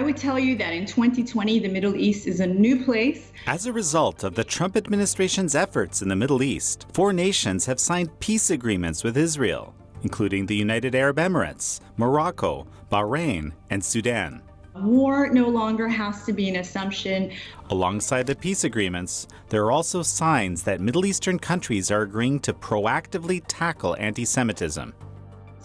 would tell you that in 2020, the Middle East is a new place. As a result of the Trump administration's efforts in the Middle East, 4 nations have signed peace agreements with Israel, including the United Arab Emirates, Morocco, Bahrain, and Sudan. War no longer has to be an assumption. Alongside the peace agreements, there are also signs that Middle Eastern countries are agreeing to proactively tackle anti-Semitism.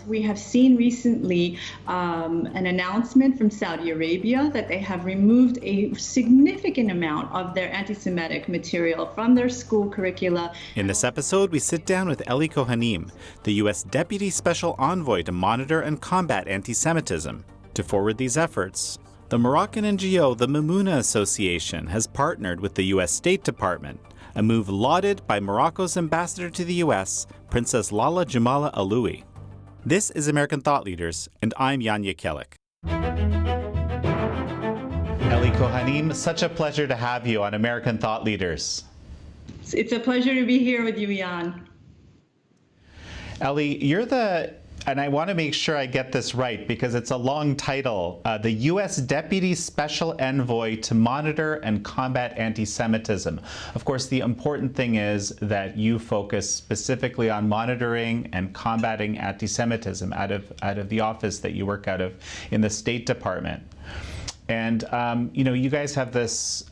We have seen recently an announcement from Saudi Arabia that they have removed a significant amount of their anti-Semitic material from their school curricula. In this episode, we sit down with Eli Kohanim, the U.S. Deputy Special Envoy to monitor and combat anti-Semitism. To forward these efforts, the Moroccan NGO, the Mamouna Association, has partnered with the U.S. State Department, a move lauded by Morocco's ambassador to the U.S., Princess Lala Jamala Aloui. This is American Thought Leaders, and I'm Jan Jekielek. Eli Kohanim, such a pleasure to have you on American Thought Leaders. It's a pleasure to be here with you, Jan. Eli, and I want to make sure I get this right because it's a long title, the U.S. Deputy Special Envoy to Monitor and Combat Anti-Semitism. Of course, the important thing is that you focus specifically on monitoring and combating anti-Semitism out of the office that you work out of in the State Department. And, you guys have this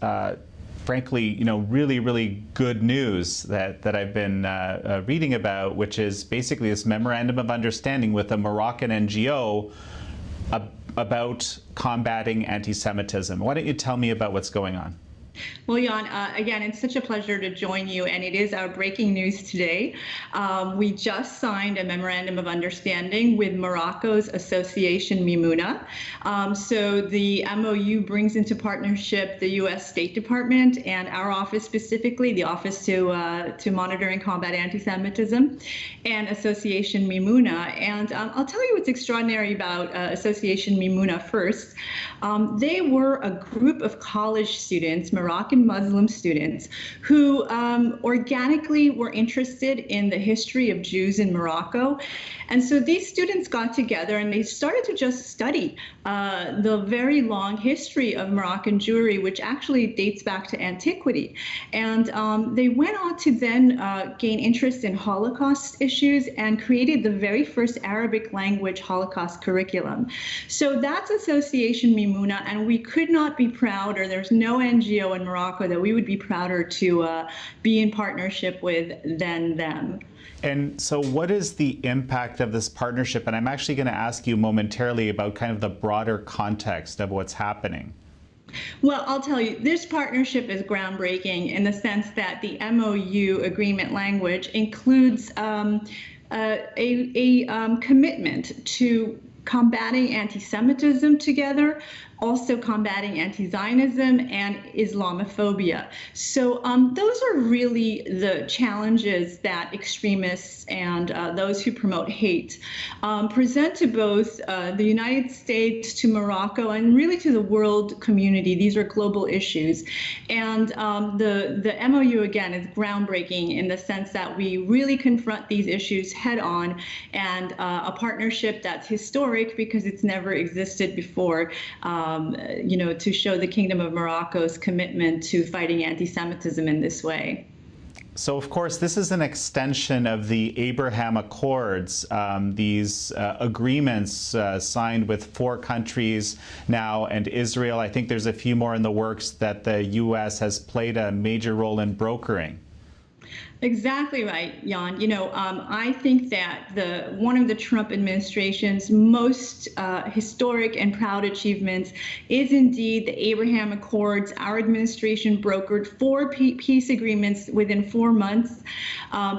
frankly, really, really good news that I've been reading about, which is basically this memorandum of understanding with a Moroccan NGO about combating anti-Semitism. Why don't you tell me about what's going on? Well, Jan, again, it's such a pleasure to join you, and it is our breaking news today. We just signed a memorandum of understanding with Morocco's association Mamouna. So the MOU brings into partnership the U.S. State Department and our office specifically, the Office to Monitor and Combat Anti-Semitism, and Association Mamouna. And I'll tell you what's extraordinary about Association Mamouna first. They were a group of college students, Moroccan Muslim students, who organically were interested in the history of Jews in Morocco. And so these students got together and they started to just study the very long history of Moroccan Jewry, which actually dates back to antiquity. And they went on to then gain interest in Holocaust issues and created the very first Arabic language Holocaust curriculum. So that's Association Mamouna, and we could not be prouder. There's no NGO in Morocco that we would be prouder to be in partnership with than them. And so what is the impact of this partnership? And I'm actually going to ask you momentarily about kind of the broader context of what's happening. Well, I'll tell you, this partnership is groundbreaking in the sense that the MOU agreement language includes a commitment to combating anti-Semitism together, also combating anti-Zionism and Islamophobia. So those are really the challenges that extremists and those who promote hate present to both the United States, to Morocco, and really to the world community. These are global issues. And the MOU, again, is groundbreaking in the sense that we really confront these issues head on, and a partnership that's historic because it's never existed before. To show the Kingdom of Morocco's commitment to fighting anti-Semitism in this way. So, of course, this is an extension of the Abraham Accords, these agreements signed with 4 countries now and Israel. I think there's a few more in the works that the U.S. has played a major role in brokering. Exactly right, Jan. I think that one of the Trump administration's most historic and proud achievements is indeed the Abraham Accords. Our administration brokered 4 peace agreements within 4 months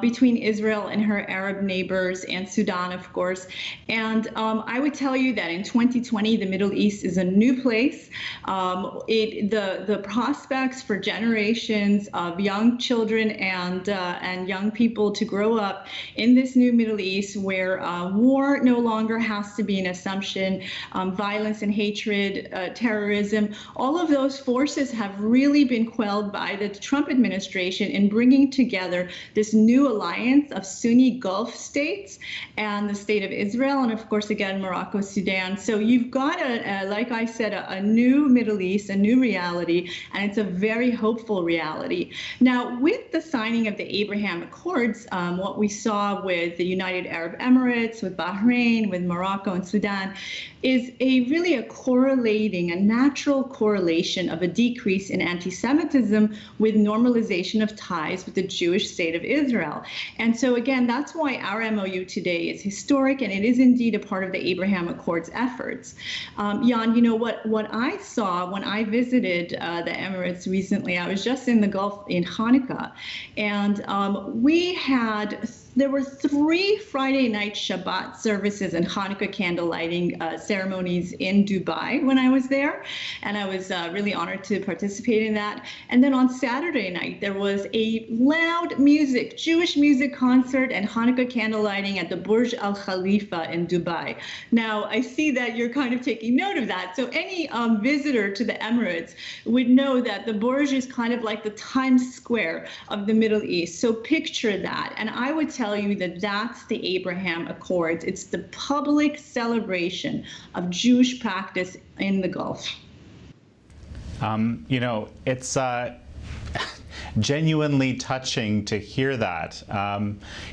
between Israel and her Arab neighbors and Sudan, of course. And I would tell you that in 2020, the Middle East is a new place. The prospects for generations of young children and and young people to grow up in this new Middle East where war no longer has to be an assumption, violence and hatred, terrorism, all of those forces have really been quelled by the Trump administration in bringing together this new alliance of Sunni Gulf states and the state of Israel, and of course, again, Morocco, Sudan. So you've got, like I said, a new Middle East, a new reality, and it's a very hopeful reality. Now, with the signing of the Abraham Accords, what we saw with the United Arab Emirates, with Bahrain, with Morocco and Sudan, is really a natural correlation of a decrease in anti-Semitism with normalization of ties with the Jewish state of Israel. And so again, that's why our MOU today is historic, and it is indeed a part of the Abraham Accords efforts. Jan, you know what I saw when I visited the Emirates recently, I was just in the Gulf in Hanukkah, and there were 3 Friday night Shabbat services and Hanukkah candle lighting ceremonies in Dubai when I was there, and I was really honored to participate in that. And then on Saturday night, there was a loud Jewish music concert and Hanukkah candle lighting at the Burj Al Khalifa in Dubai. Now, I see that you're kind of taking note of that. So any visitor to the Emirates would know that the Burj is kind of like the Times Square of the Middle East. So picture that. And I would tell you that that's the Abraham Accords. It's the public celebration of Jewish practice in the Gulf. You know, it's genuinely touching to hear that.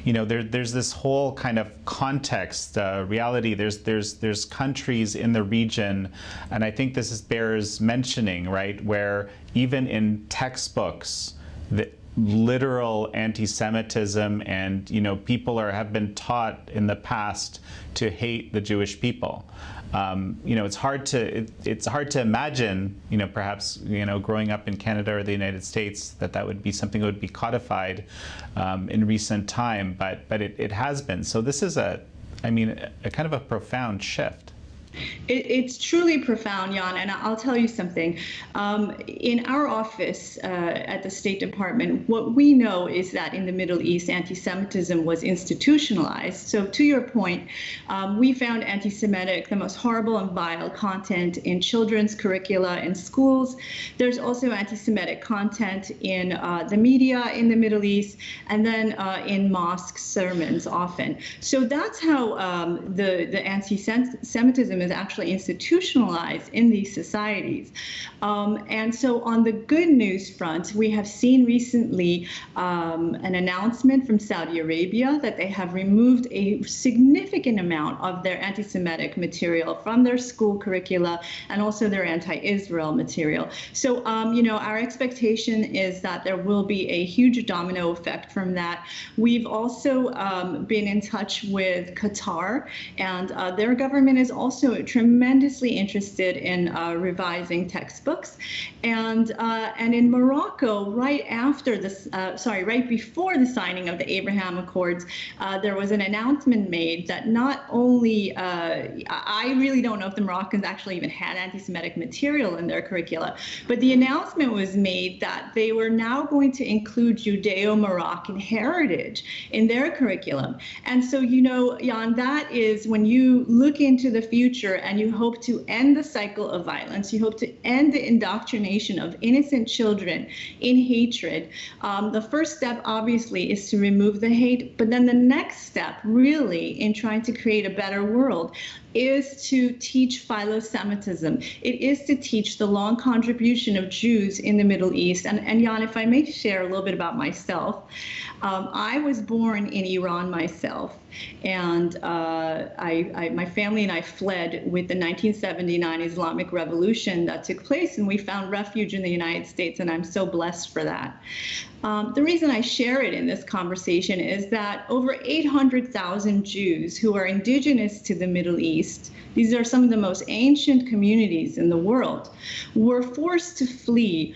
You know, there's this whole kind of context, reality. There's countries in the region, and I think this bears mentioning, right, where even in textbooks, the literal anti-Semitism, and you know, people have been taught in the past to hate the Jewish people. You know, it's hard to imagine, you know, perhaps, you know, growing up in Canada or the United States, that would be something that would be codified in recent time, but it has been. So this is a kind of a profound shift. It's truly profound, Jan, and I'll tell you something. In our office at the State Department, what we know is that in the Middle East, anti-Semitism was institutionalized. So to your point, we found anti-Semitic, the most horrible and vile content in children's curricula in schools. There's also anti-Semitic content in the media in the Middle East, and then in mosque sermons often. So that's how the anti-Semitism is actually institutionalized in these societies. And so on the good news front, we have seen recently an announcement from Saudi Arabia that they have removed a significant amount of their anti-Semitic material from their school curricula and also their anti-Israel material. So, you know, our expectation is that there will be a huge domino effect from that. We've also been in touch with Qatar, and their government is also tremendously interested in revising textbooks, and in Morocco, right before the signing of the Abraham Accords, there was an announcement made that not only I really don't know if the Moroccans actually even had anti-Semitic material in their curricula, but the announcement was made that they were now going to include Judeo-Moroccan heritage in their curriculum. And so, you know, Jan, that is when you look into the future and you hope to end the cycle of violence, you hope to end the indoctrination of innocent children in hatred. The first step, obviously, is to remove the hate, but then the next step, really, in trying to create a better world, is to teach philo-Semitism. It is to teach the long contribution of Jews in the Middle East. And Jan, if I may share a little bit about myself, I was born in Iran myself, and my family and I fled with the 1979 Islamic Revolution that took place, and we found refuge in the United States, and I'm so blessed for that. The reason I share it in this conversation is that over 800,000 Jews who are indigenous to the Middle East East, these are some of the most ancient communities in the world, were forced to flee,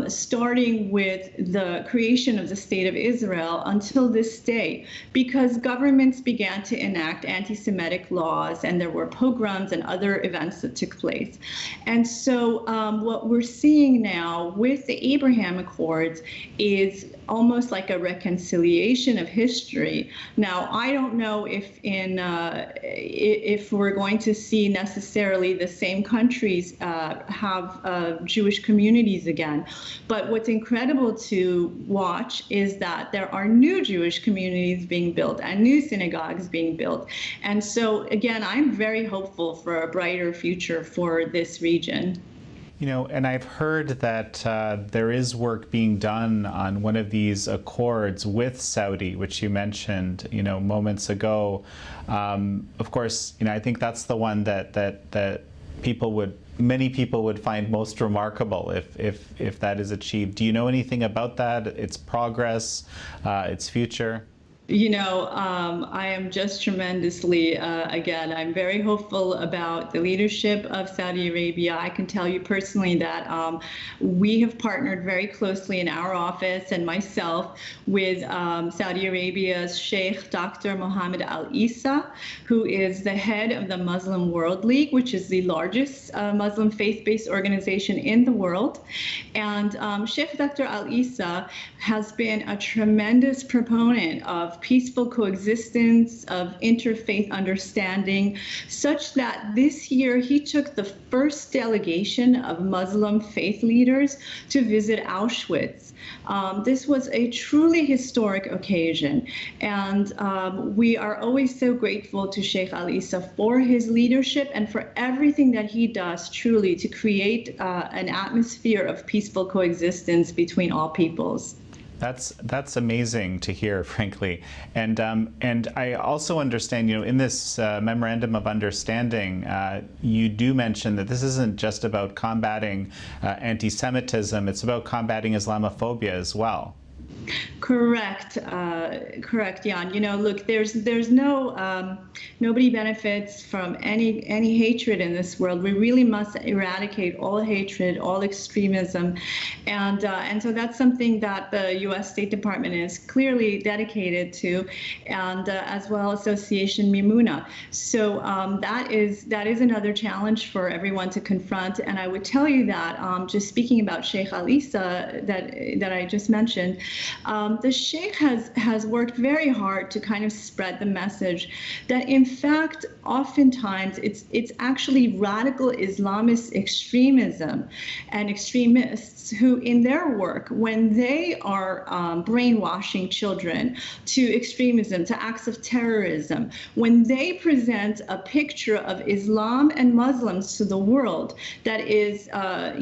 starting with the creation of the State of Israel until this day, because governments began to enact anti-Semitic laws, and there were pogroms and other events that took place. And so what we're seeing now with the Abraham Accords is almost like a reconciliation of history. Now, I don't know if we're going to see necessarily the same countries have Jewish communities again, but what's incredible to watch is that there are new Jewish communities being built and new synagogues being built. And so, again, I'm very hopeful for a brighter future for this region. You know, and I've heard that there is work being done on one of these accords with Saudi, which you mentioned, you know, moments ago. Of course, you know, I think that's the one that many people would find most remarkable if that is achieved. Do you know anything about that? Its progress, its future? You know, I am just tremendously, again, I'm very hopeful about the leadership of Saudi Arabia. I can tell you personally that we have partnered very closely in our office and myself with Saudi Arabia's Sheikh Dr. Mohammed Al Isa, who is the head of the Muslim World League, which is the largest Muslim faith-based organization in the world. And Sheikh Dr. Al Isa has been a tremendous proponent of peaceful coexistence, of interfaith understanding, such that this year he took the first delegation of Muslim faith leaders to visit Auschwitz. This was a truly historic occasion, and we are always so grateful to Sheikh Al Isa for his leadership and for everything that he does truly to create an atmosphere of peaceful coexistence between all peoples. That's amazing to hear, frankly, and I also understand, you know, in this memorandum of understanding, you do mention that this isn't just about combating anti-Semitism; it's about combating Islamophobia as well. Correct, Jan. You know, look, there's no nobody benefits from any hatred in this world. We really must eradicate all hatred, all extremism, and so that's something that the U.S. State Department is clearly dedicated to, and as well Association Mimuna. So that is another challenge for everyone to confront. And I would tell you that just speaking about Sheikh Al Isa that I just mentioned. The Sheikh has worked very hard to kind of spread the message that, in fact, oftentimes it's actually radical Islamist extremism and extremists who, in their work, when they are brainwashing children to extremism, to acts of terrorism, when they present a picture of Islam and Muslims to the world that is,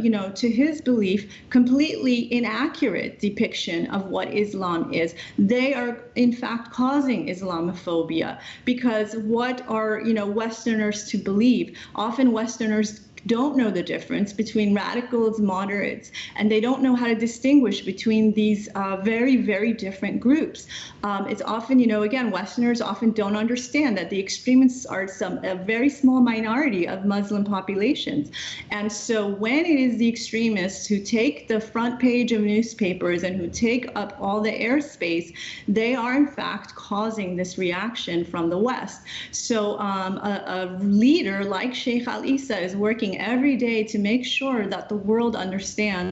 you know, to his belief, completely inaccurate depiction of what Islam is, they are in fact causing Islamophobia, because what are, you know, Westerners to believe? Often Westerners don't know the difference between radicals, moderates, and they don't know how to distinguish between these very, very different groups. It's often, you know, again, Westerners often don't understand that the extremists are a very small minority of Muslim populations. And so when it is the extremists who take the front page of newspapers and who take up all the airspace, they are in fact causing this reaction from the West. So a leader like Sheikh Al Isa is working every day to make sure that the world understands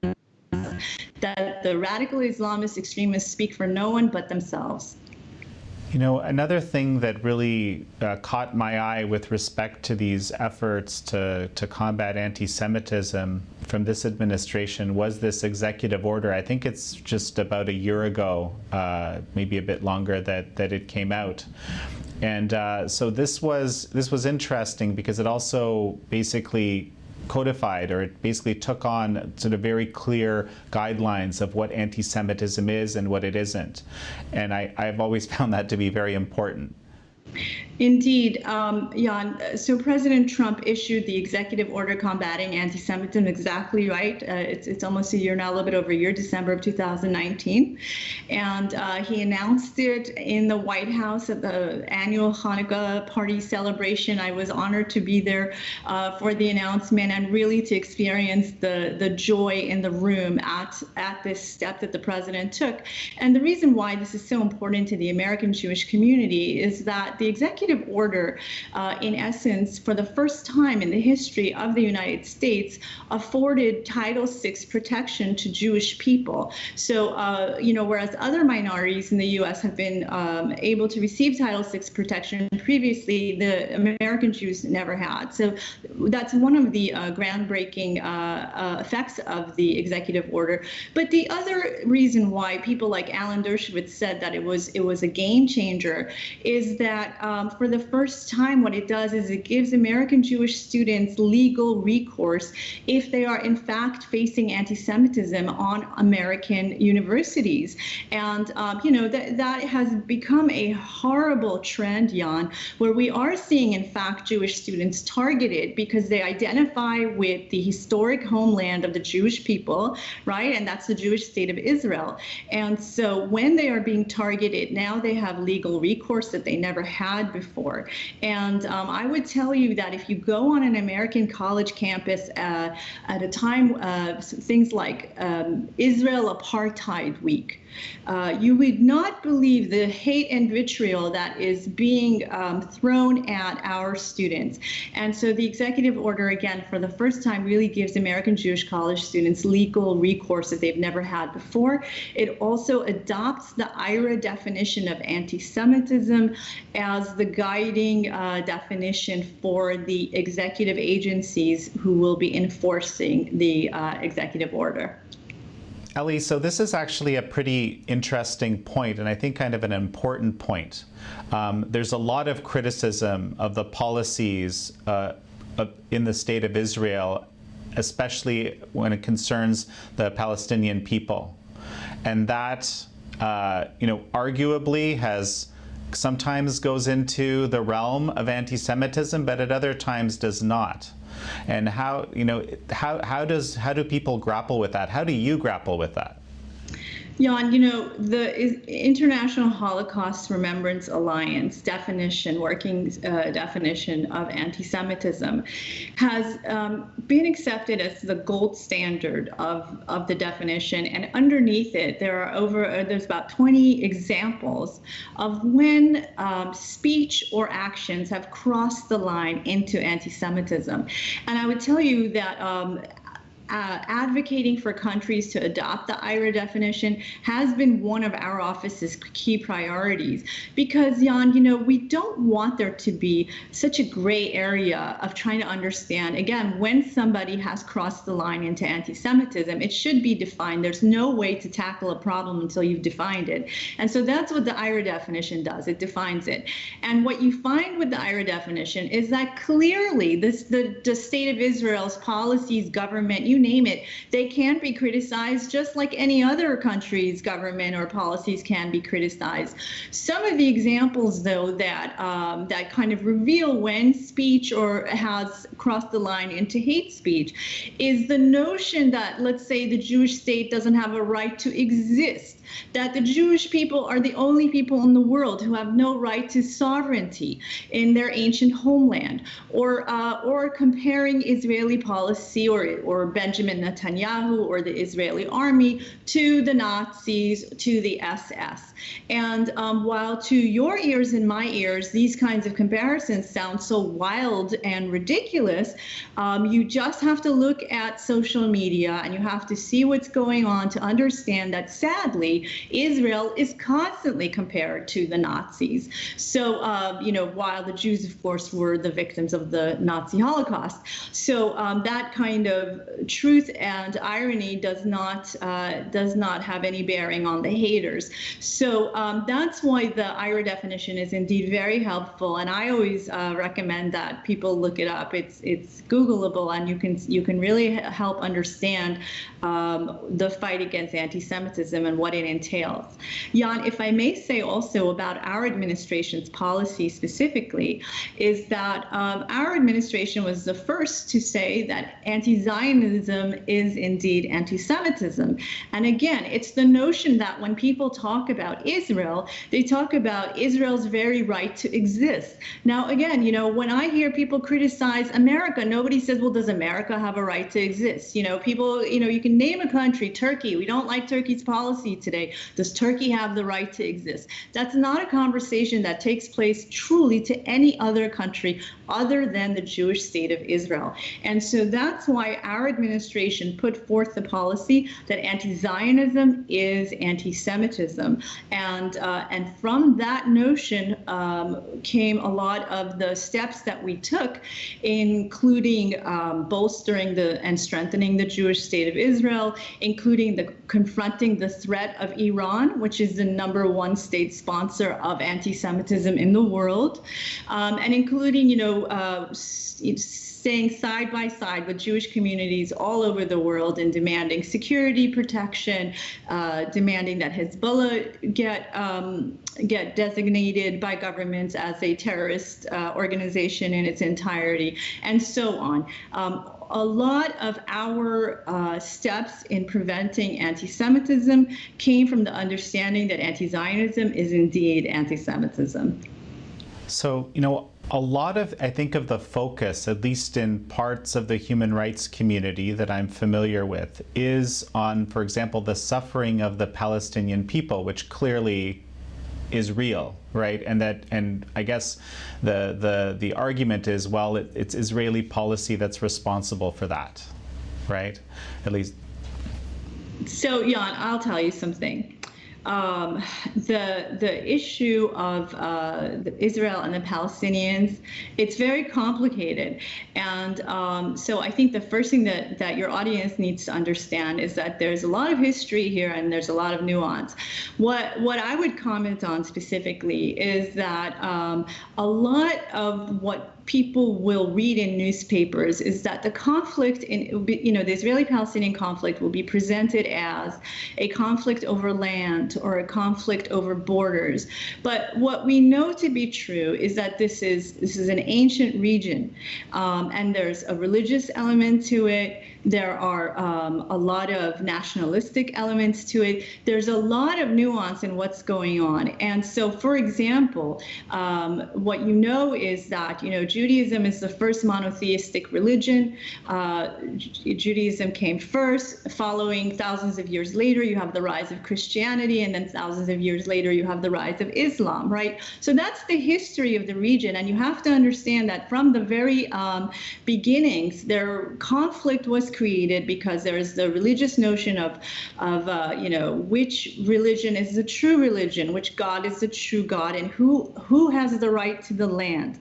that the radical Islamist extremists speak for no one but themselves. You know, another thing that really caught my eye with respect to these efforts to combat anti-Semitism from this administration was this executive order. I think it's just about a year ago, maybe a bit longer, that it came out. And so this was interesting because it also basically codified, or it basically took on sort of very clear guidelines of what anti-Semitism is and what it isn't. And I've always found that to be very important. Indeed, Jan. So President Trump issued the executive order combating anti-Semitism. Exactly right. It's almost a year now, a little bit over a year, December of 2019, and he announced it in the White House at the annual Hanukkah party celebration. I was honored to be there for the announcement and really to experience the joy in the room at this step that the president took. And the reason why this is so important to the American Jewish community is that the executive order, in essence, for the first time in the history of the United States, afforded Title VI protection to Jewish people. So, whereas other minorities in the U.S. have been able to receive Title VI protection previously, the American Jews never had. So that's one of the groundbreaking effects of the executive order. But the other reason why people like Alan Dershowitz said that it was a game changer is that for the first time, what it does is it gives American Jewish students legal recourse if they are in fact facing anti-Semitism on American universities. And, that has become a horrible trend, Jan, where we are seeing, in fact, Jewish students targeted because they identify with the historic homeland of the Jewish people, right? And that's the Jewish state of Israel. And so when they are being targeted, now they have legal recourse that they never had before. And I would tell you that if you go on an American college campus at a time, things like Israel Apartheid Week, you would not believe the hate and vitriol that is being thrown at our students. And so the executive order, again, for the first time, really gives American Jewish college students legal recourse that they've never had before. It also adopts the IRA definition of anti-Semitism as the guiding definition for the executive agencies who will be enforcing the executive order. Ellie, so this is actually a pretty interesting point, and I think kind of an important point. There's a lot of criticism of the policies in the state of Israel, especially when it concerns the Palestinian people. And that, arguably has sometimes goes into the realm of anti-Semitism, but at other times does not. And how do people grapple with that? How do you grapple with that? Jan, the International Holocaust Remembrance Alliance working definition of anti-Semitism has been accepted as the gold standard of the definition. And underneath it, there's about 20 examples of when speech or actions have crossed the line into anti-Semitism. And I would tell you that advocating for countries to adopt the IRA definition has been one of our office's key priorities because, Jan, we don't want there to be such a gray area of trying to understand, again, when somebody has crossed the line into anti-Semitism, it should be defined. There's no way to tackle a problem until you've defined it. And so that's what the IRA definition does. It defines it. And what you find with the IRA definition is that clearly the state of Israel's policies, government, you name it, they can be criticized just like any other country's government or policies can be criticized. Some of the examples, though, that kind of reveal when speech or has crossed the line into hate speech is the notion that, let's say, the Jewish state doesn't have a right to exist, that the Jewish people are the only people in the world who have no right to sovereignty in their ancient homeland, or comparing Israeli policy or Benjamin Netanyahu or the Israeli army to the Nazis, to the SS. And while to your ears and my ears, these kinds of comparisons sound so wild and ridiculous, you just have to look at social media and you have to see what's going on to understand that, sadly, Israel is constantly compared to the Nazis. So, while the Jews, of course, were the victims of the Nazi Holocaust. So that kind of truth and irony does not have any bearing on the haters. So that's why the IRA definition is indeed very helpful, and I always recommend that people look it up. It's Googleable, and you can really help understand the fight against anti-Semitism and what it entails. Jan, if I may say also about our administration's policy specifically, is that our administration was the first to say that anti-Zionism is indeed anti-Semitism. And again, it's the notion that when people talk about Israel, they talk about Israel's very right to exist. Now, again, when I hear people criticize America, nobody says, well, does America have a right to exist? People, you can name a country, Turkey. We don't like Turkey's policy today. Does Turkey have the right to exist? That's not a conversation that takes place truly to any other country other than the Jewish state of Israel. And so that's why our administration put forth the policy that anti-Zionism is anti-Semitism. And from that notion came a lot of the steps that we took, including bolstering and strengthening the Jewish state of Israel, including confronting the threat of Iran, which is the #1 state sponsor of anti-Semitism in the world, and including, staying side by side with Jewish communities all over the world and demanding security protection, demanding that Hezbollah get designated by governments as a terrorist organization in its entirety, and so on. A lot of our steps in preventing anti-Semitism came from the understanding that anti-Zionism is indeed anti-Semitism. So, a lot of, I think, of the focus, at least in parts of the human rights community that I'm familiar with, is on, for example, the suffering of the Palestinian people, which clearly is real, right? And I guess the argument is, well, it's Israeli policy that's responsible for that, right? At least. So, Jan, I'll tell you something. The issue of Israel and the Palestinians, it's very complicated. And so I think the first thing that your audience needs to understand is that there's a lot of history here and there's a lot of nuance. What I would comment on specifically is that a lot of what people will read in newspapers is that the conflict the Israeli-Palestinian conflict will be presented as a conflict over land or a conflict over borders. But what we know to be true is that this is an ancient region, and there's a religious element to it. There are a lot of nationalistic elements to it. There's a lot of nuance in what's going on. And so, for example, what is that, Judaism is the first monotheistic religion. Judaism came first. Following thousands of years later, you have the rise of Christianity, and then thousands of years later, you have the rise of Islam, right? So that's the history of the region. And you have to understand that from the very beginnings, their conflict was created because there's the religious notion of which religion is the true religion, which God is the true God, and who has the right to the land,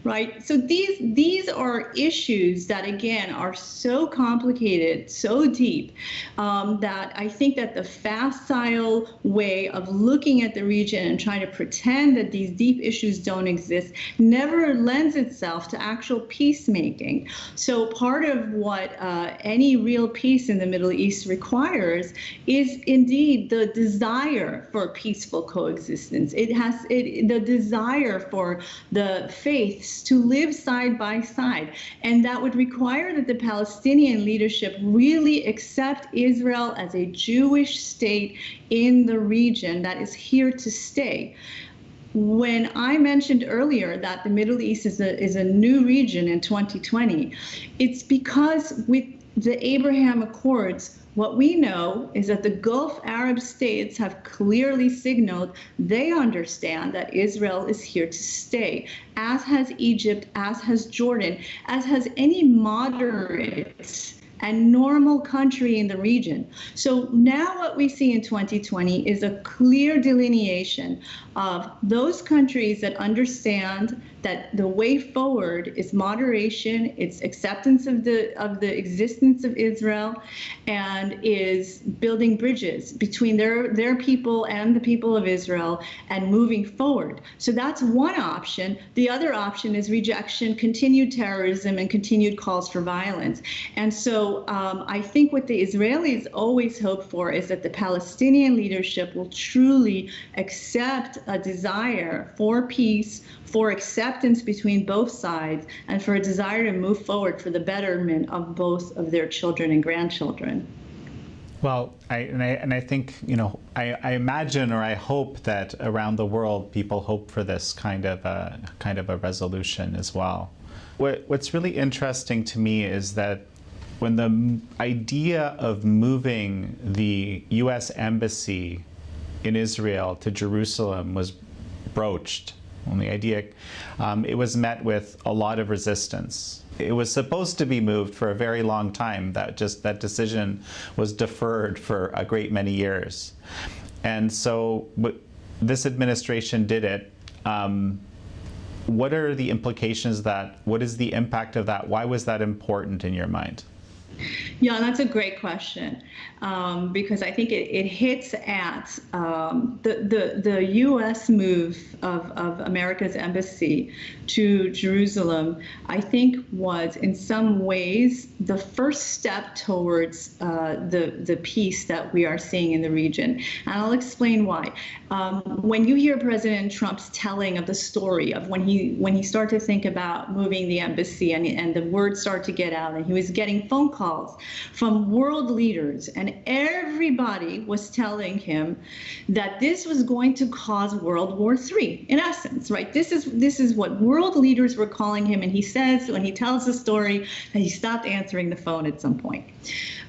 right? So these are issues that, again, are so complicated, so deep, that I think that the facile way of looking at the region and trying to pretend that these deep issues don't exist never lends itself to actual peacemaking. So part of what any real peace in the Middle East requires is indeed the desire for peaceful coexistence. The desire for the faiths to live side by side. And that would require that the Palestinian leadership really accept Israel as a Jewish state in the region that is here to stay. When I mentioned earlier that the Middle East is a new region in 2020, it's because with the Abraham Accords, what we know is that the Gulf Arab states have clearly signaled they understand that Israel is here to stay, as has Egypt, as has Jordan, as has any moderate and normal country in the region. So now what we see in 2020 is a clear delineation of those countries that understand that the way forward is moderation, it's acceptance of the existence of Israel, and is building bridges between their people and the people of Israel and moving forward. So that's one option. The other option is rejection, continued terrorism, and continued calls for violence. And so I think what the Israelis always hope for is that the Palestinian leadership will truly accept a desire for peace, for acceptance between both sides, and for a desire to move forward for the betterment of both of their children and grandchildren. Well, I think, I imagine, or I hope that around the world people hope for this kind of a resolution as well. What's really interesting to me is that when the idea of moving the U.S. Embassy in Israel to Jerusalem was broached, on the idea, it was met with a lot of resistance. It was supposed to be moved for a very long time. That decision was deferred for a great many years. And so this administration did it. What are the implications of that? What is the impact of that? Why was that important in your mind? Yeah, that's a great question, because I think it hits at the U.S. move of America's embassy to Jerusalem. I think was in some ways the first step towards the peace that we are seeing in the region, and I'll explain why. When you hear President Trump's telling of the story of when he started to think about moving the embassy, and the word started to get out, and he was getting phone calls from world leaders, and everybody was telling him that this was going to cause World War III, in essence, right? This is what world leaders were calling him, and he says, when he tells the story, that he stopped answering the phone at some point.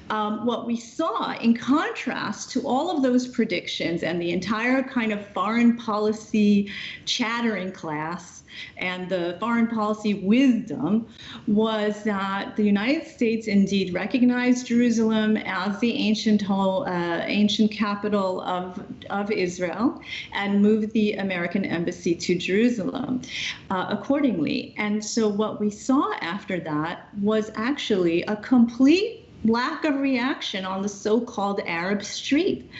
What we saw, in contrast to all of those predictions and the entire kind of foreign policy chattering class and the foreign policy wisdom, was that the United States indeed recognized Jerusalem as the ancient capital of Israel and moved the American embassy to Jerusalem accordingly. And so what we saw after that was actually a complete lack of reaction on the so-called Arab street.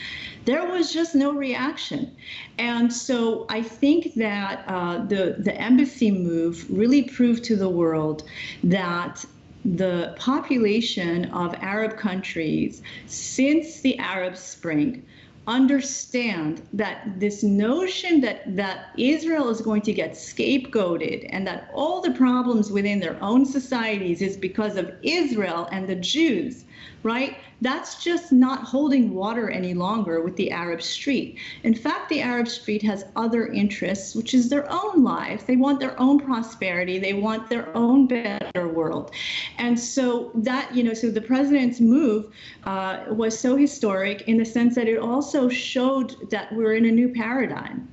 There was just no reaction. And so I think that the embassy move really proved to the world that the population of Arab countries since the Arab Spring understand that this notion that Israel is going to get scapegoated and that all the problems within their own societies is because of Israel and the Jews, right? That's just not holding water any longer with the Arab street. In fact, the Arab street has other interests, which is their own lives. They want their own prosperity. They want their own better world. And so that, so the president's move was so historic in the sense that it also showed that we're in a new paradigm.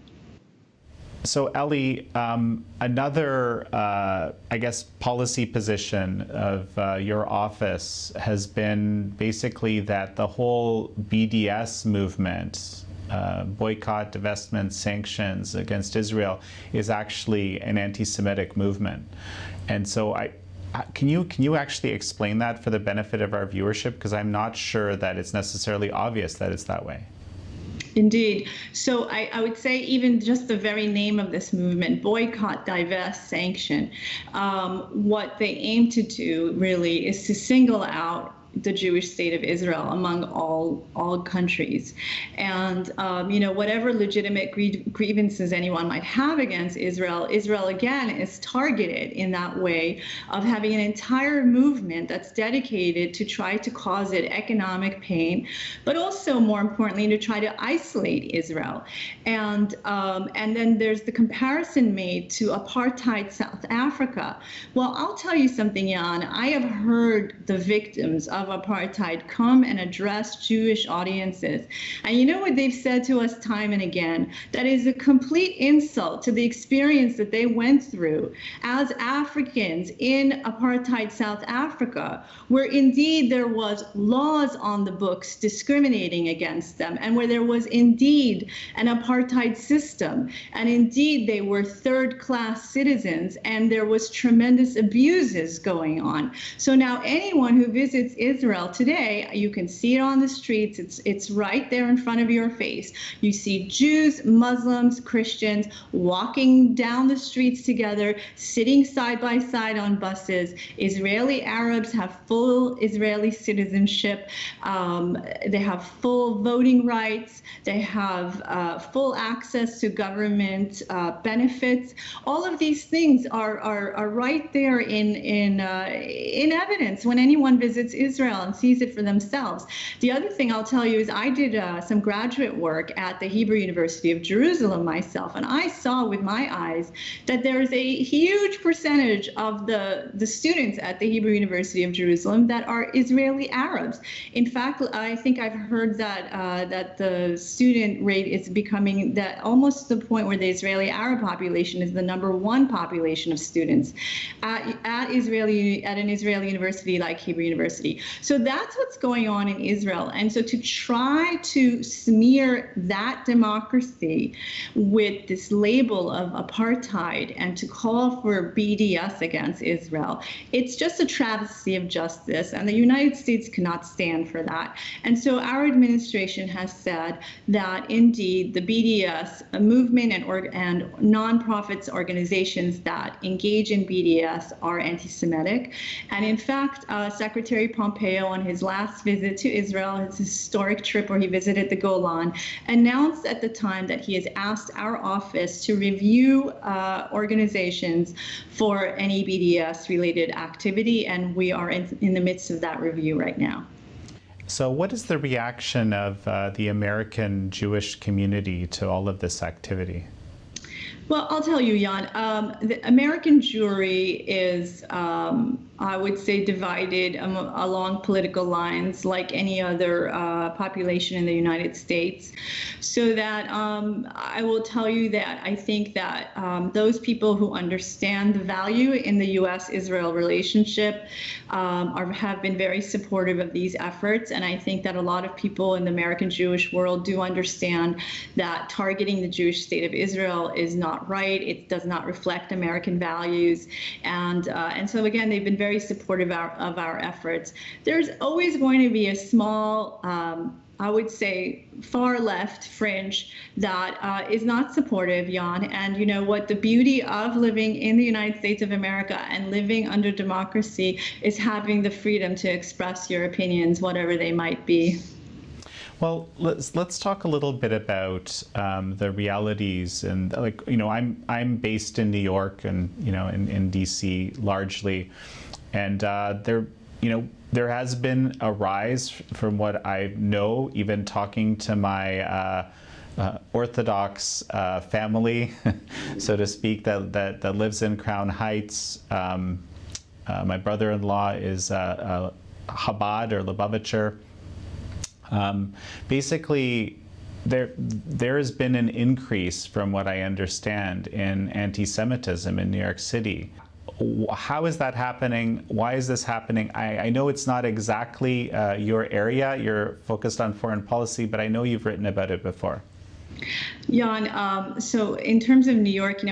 So Ellie, another, I guess, policy position of your office has been basically that the whole BDS movement, boycott, divestment, sanctions against Israel, is actually an anti-Semitic movement. And so can you actually explain that for the benefit of our viewership? Because I'm not sure that it's necessarily obvious that it's that way. Indeed. So I would say even just the very name of this movement, boycott, divest, sanction, what they aim to do really is to single out the Jewish state of Israel among all countries. And, whatever legitimate grievances anyone might have against Israel, Israel, again, is targeted in that way of having an entire movement that's dedicated to try to cause it economic pain, but also, more importantly, to try to isolate Israel. And then there's the comparison made to apartheid South Africa. Well, I'll tell you something, Jan. I have heard the victims of of apartheid come and address Jewish audiences. And you know what they've said to us time and again? That is a complete insult to the experience that they went through as Africans in apartheid South Africa, where indeed there was laws on the books discriminating against them, and where there was indeed an apartheid system, and indeed they were third-class citizens, and there was tremendous abuses going on. So now anyone who visits Israel today, you can see it on the streets. It's right there in front of your face. You see Jews, Muslims, Christians walking down the streets together, sitting side by side on buses. Israeli Arabs have full Israeli citizenship. They have full voting rights. They have full access to government benefits. All of these things are right there in evidence when anyone visits Israel and sees it for themselves. The other thing I'll tell you is I did some graduate work at the Hebrew University of Jerusalem myself, and I saw with my eyes that there is a huge percentage of the students at the Hebrew University of Jerusalem that are Israeli Arabs. In fact, I think I've heard that the student rate is becoming that almost to the point where the Israeli Arab population is the #1 population of students at an Israeli university like Hebrew University. So that's what's going on in Israel. And so to try to smear that democracy with this label of apartheid and to call for BDS against Israel, it's just a travesty of justice, and the United States cannot stand for that. And so our administration has said that indeed the BDS movement and nonprofits organizations that engage in BDS are anti-Semitic. And in fact, Secretary Pompeo, on his last visit to Israel, his historic trip where he visited the Golan, announced at the time that he has asked our office to review organizations for any BDS-related activity, and we are in the midst of that review right now. So what is the reaction of the American Jewish community to all of this activity? Well, I'll tell you, Jan, the American Jewry is, I would say, divided along political lines like any other population in the United States. So that I will tell you that I think that those people who understand the value in the U.S.-Israel relationship have been very supportive of these efforts. And I think that a lot of people in the American Jewish world do understand that targeting the Jewish state of Israel is not right. It does not reflect American values. And so, again, they've been very supportive of our efforts. There's always going to be a small, I would say, far left fringe that is not supportive, Jan. And you know what? The beauty of living in the United States of America and living under democracy is having the freedom to express your opinions, whatever they might be. Well, let's talk a little bit about the realities, and I'm based in New York and in DC largely, and there has been a rise from what I know, even talking to my Orthodox family, so to speak, that lives in Crown Heights. My brother-in-law is Chabad or Lubavitcher. Basically, there has been an increase, from what I understand, in anti-Semitism in New York City. How is that happening? Why is this happening? I know it's not exactly your area. You're focused on foreign policy, but I know you've written about it before. Jan, so in terms of New York,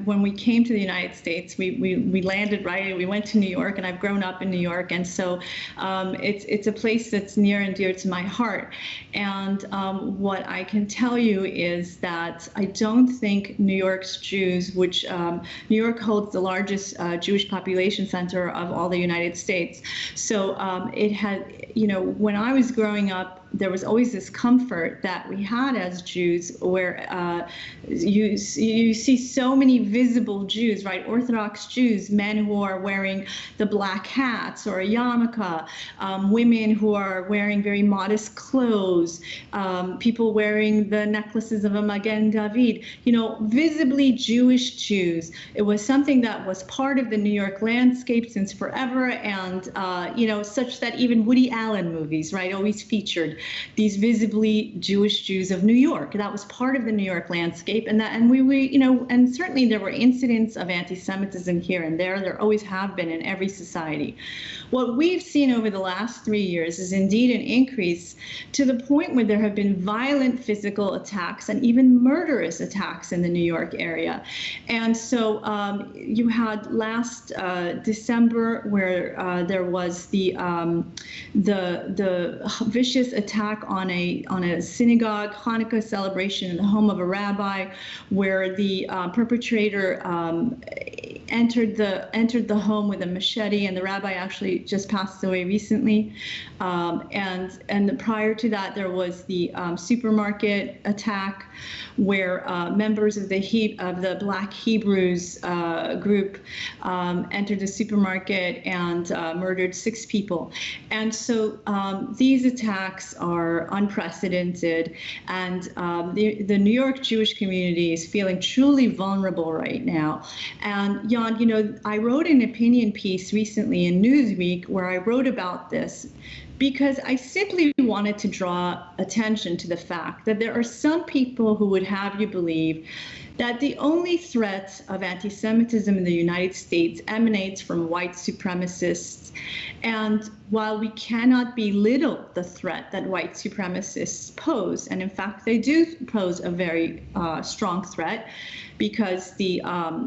when we came to the United States, we landed right. We went to New York, and I've grown up in New York, and so it's a place that's near and dear to my heart. And what I can tell you is that I don't think New York's Jews, which New York holds the largest Jewish population center of all the United States. So it had, when I was growing up, there was always this comfort that we had as Jews, where you see so many visible Jews, right? Orthodox Jews, men who are wearing the black hats or a yarmulke, women who are wearing very modest clothes, people wearing the necklaces of a Magen David, visibly Jewish Jews. It was something that was part of the New York landscape since forever, and such that even Woody Allen movies, right, always featured these visibly Jewish Jews of New York. That was part of the New York landscape, and and certainly there were incidents of anti-Semitism here and there. There always have been in every society. What we've seen over the last 3 years is indeed an increase to the point where there have been violent physical attacks and even murderous attacks in the New York area. And so you had last December where there was the vicious attack on a synagogue Hanukkah celebration in the home of a rabbi, where the perpetrator entered the home with a machete, and the rabbi actually just passed away recently. And prior to that, there was the supermarket attack, where members of the Black Hebrews group entered the supermarket and murdered 6 people. And so these attacks are unprecedented, and the New York Jewish community is feeling truly vulnerable right now. And Jan, I wrote an opinion piece recently in Newsweek where I wrote about this, because I simply wanted to draw attention to the fact that there are some people who would have you believe that the only threat of anti-Semitism in the United States emanates from white supremacists. And while we cannot belittle the threat that white supremacists pose, and in fact they do pose a very strong threat, because the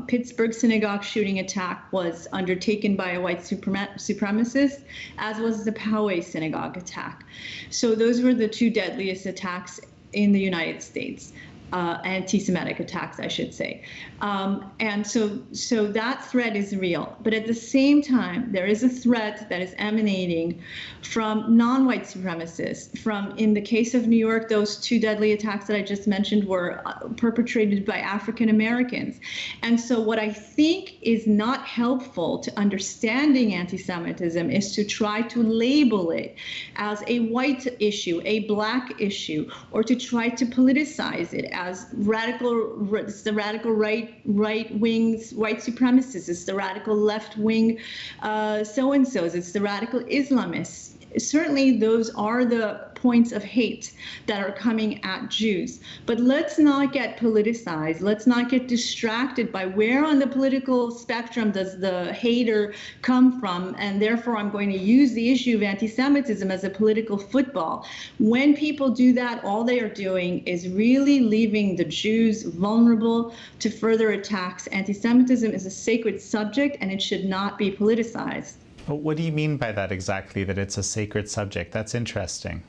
Pittsburgh synagogue shooting attack was undertaken by a white supremacist, as was the Poway synagogue attack. So those were the 2 deadliest attacks in the United States. Anti-Semitic attacks, I should say. And so that threat is real. But at the same time, there is a threat that is emanating from non-white supremacists. In the case of New York, those 2 deadly attacks that I just mentioned were perpetrated by African Americans. And so what I think is not helpful to understanding anti-Semitism is to try to label it as a white issue, a black issue, or to try to politicize it as the radical right wings, white supremacists, it's the radical left wing so-and-sos, it's the radical Islamists. Certainly those are the points of hate that are coming at Jews. But let's not get politicized. Let's not get distracted by where on the political spectrum does the hater come from, and therefore I'm going to use the issue of anti-Semitism as a political football. When people do that, all they are doing is really leaving the Jews vulnerable to further attacks. Anti-Semitism is a sacred subject, and it should not be politicized. What do you mean by that exactly, that it's a sacred subject? That's interesting.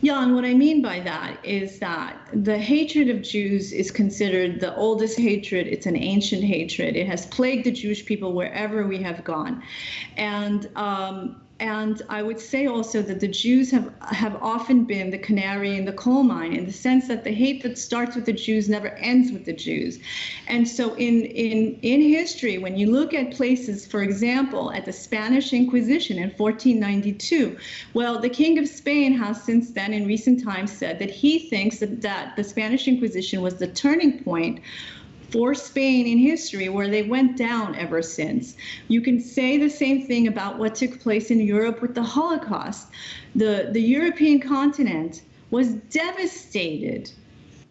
Jan, what I mean by that is that the hatred of Jews is considered the oldest hatred. It's an ancient hatred. It has plagued the Jewish people wherever we have gone. And I would say also that the Jews have often been the canary in the coal mine, in the sense that the hate that starts with the Jews never ends with the Jews. And so in history, when you look at places, for example, at the Spanish Inquisition in 1492, well, the King of Spain has since then in recent times said that he thinks that the Spanish Inquisition was the turning point for Spain in history, where they went down ever since. You can say the same thing about what took place in Europe with the Holocaust. The European continent was devastated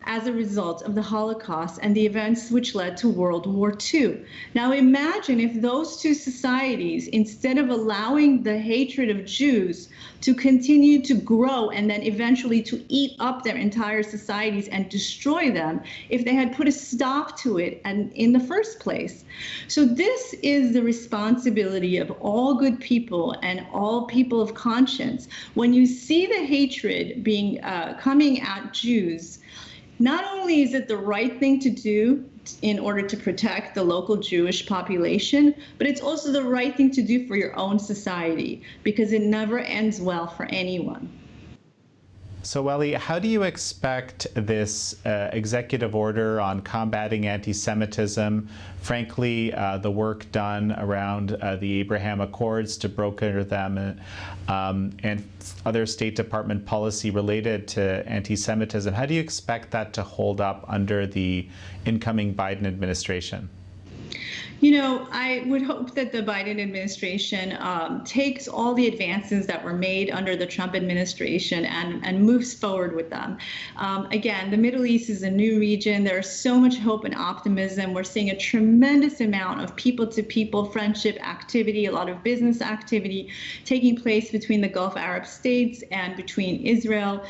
as a result of the Holocaust and the events which led to World War II. Now imagine if those 2 societies, instead of allowing the hatred of Jews to continue to grow and then eventually to eat up their entire societies and destroy them, if they had put a stop to it and in the first place. So this is the responsibility of all good people and all people of conscience. When you see the hatred being coming at Jews, not only is it the right thing to do in order to protect the local Jewish population, but it's also the right thing to do for your own society, because it never ends well for anyone. So, Ellie, how do you expect this executive order on combating anti-Semitism, frankly, the work done around the Abraham Accords to broker them, and other State Department policy related to anti-Semitism, how do you expect that to hold up under the incoming Biden administration? You know, I would hope that the Biden administration takes all the advances that were made under the Trump administration and moves forward with them. Again, the Middle East is a new region. There's so much hope and optimism. We're seeing a tremendous amount of people-to-people friendship activity, a lot of business activity taking place between the Gulf Arab states and between Israel.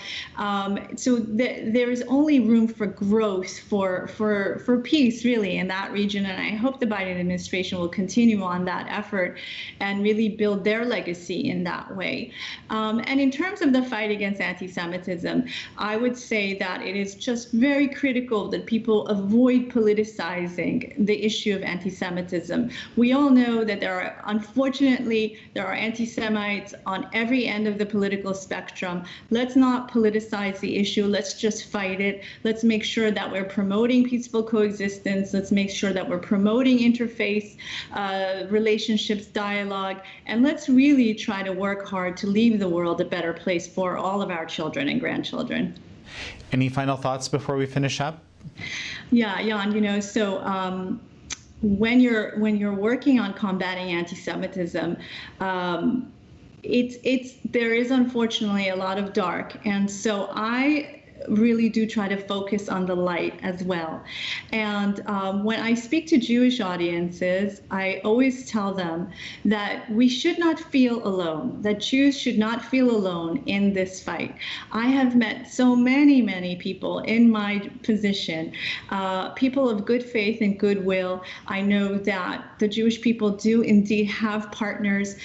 So there is only room for growth, for peace, really, in that region. And I hope the Biden administration will continue on that effort and really build their legacy in that way. And in terms of the fight against anti-Semitism, I would say that it is just very critical that people avoid politicizing the issue of anti-Semitism. We all know that unfortunately, there are anti-Semites on every end of the political spectrum. Let's not politicize the issue. Let's just fight it. Let's make sure that we're promoting peaceful coexistence. Let's make sure that we're promoting interfaith relationships, dialogue, and let's really try to work hard to leave the world a better place for all of our children and grandchildren. Any final thoughts before we finish up? Yeah, Jan, you know, so when you're working on combating anti-Semitism, there is unfortunately a lot of dark, and so I really do try to focus on the light as well. And when I speak to Jewish audiences, I always tell them that we should not feel alone, that Jews should not feel alone in this fight. I have met so many, many people in my position, people of good faith and goodwill. I know that the Jewish people do indeed have partners.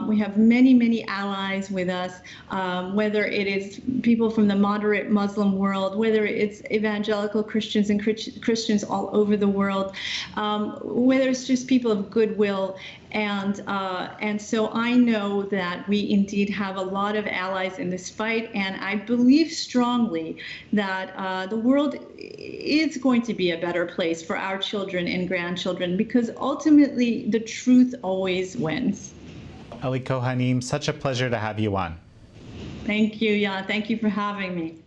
We have many, many allies with us, whether it is people from the moderate Muslim world, whether it's evangelical Christians and Christians all over the world, whether it's just people of goodwill. And so I know that we indeed have a lot of allies in this fight, and I believe strongly that the world is going to be a better place for our children and grandchildren, because ultimately the truth always wins. Ellie Kohanim, such a pleasure to have you on. Thank you, Jan. Thank you for having me.